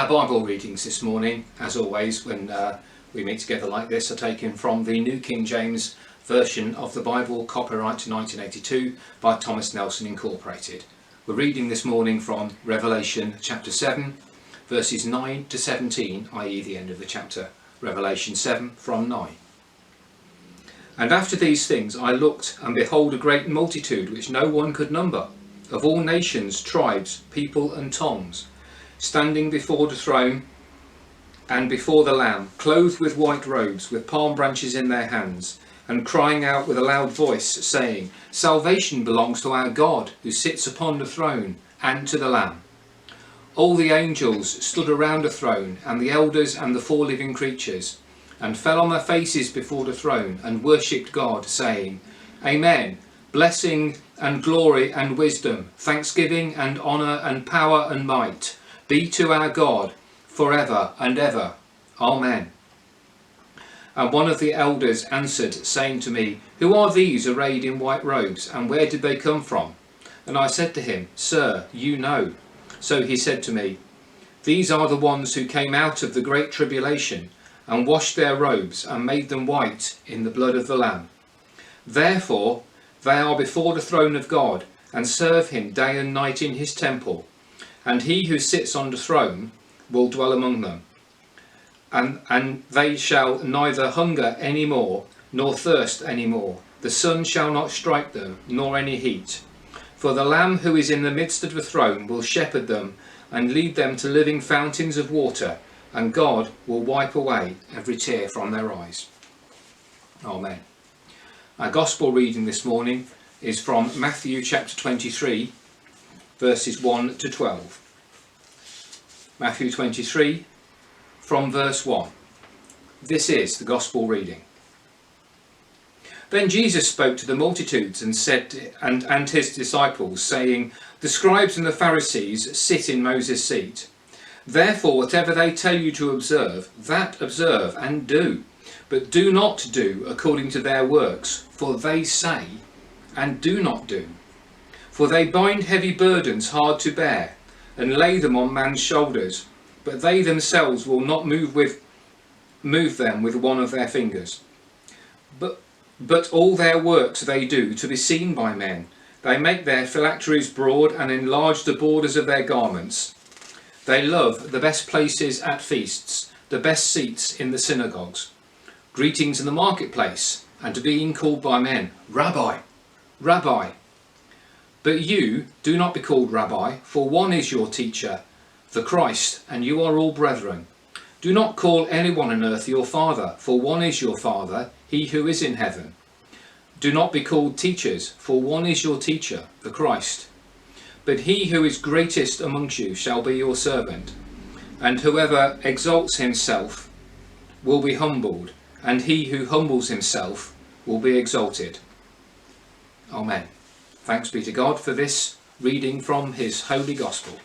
Our Bible readings this morning, as always when we meet together like this, are taken from the New King James Version of the Bible, copyright to 1982 by Thomas Nelson Incorporated. We're reading this morning from Revelation chapter 7 verses 9 to 17, i.e. the end of the chapter. Revelation 7 from 9. And after these things I looked, and behold a great multitude which no one could number, of all nations, tribes, people and tongues, standing before the throne and before the Lamb, clothed with white robes, with palm branches in their hands, and crying out with a loud voice, saying, Salvation belongs to our God, who sits upon the throne, and to the Lamb. All the angels stood around the throne, and the elders and the four living creatures, and fell on their faces before the throne, and worshipped God, saying, Amen. Blessing and glory and wisdom, thanksgiving and honour and power and might be to our God forever and ever. Amen. And one of the elders answered, saying to me, Who are these arrayed in white robes, and where did they come from? And I said to him, Sir, you know. So he said to me, These are the ones who came out of the great tribulation, and washed their robes, and made them white in the blood of the Lamb. Therefore they are before the throne of God, and serve him day and night in his temple. And he who sits on the throne will dwell among them. And they shall neither hunger any more, nor thirst any more. The sun shall not strike them, nor any heat. For the Lamb who is in the midst of the throne will shepherd them, and lead them to living fountains of water, and God will wipe away every tear from their eyes. Amen. Our Gospel reading this morning is from Matthew chapter 23, verses 1 to 12. Matthew 23, from verse 1. This is the Gospel reading. Then Jesus spoke to the multitudes and said, and his disciples, saying, The scribes and the Pharisees sit in Moses' seat. Therefore, whatever they tell you to observe, that observe and do. But do not do according to their works, for they say and do not do. For they bind heavy burdens hard to bear, and lay them on man's shoulders, but they themselves will not move them with one of their fingers. But all their works they do to be seen by men. They make their phylacteries broad and enlarge the borders of their garments. They love the best places at feasts, the best seats in the synagogues, greetings in the marketplace, and to being called by men, Rabbi, Rabbi. But you do not be called Rabbi, for one is your teacher, the Christ, and you are all brethren. Do not call anyone on earth your father, for one is your Father, he who is in heaven. Do not be called teachers, for one is your teacher, the Christ. But he who is greatest amongst you shall be your servant. And whoever exalts himself will be humbled, and he who humbles himself will be exalted. Amen. Thanks be to God for this reading from his holy gospel.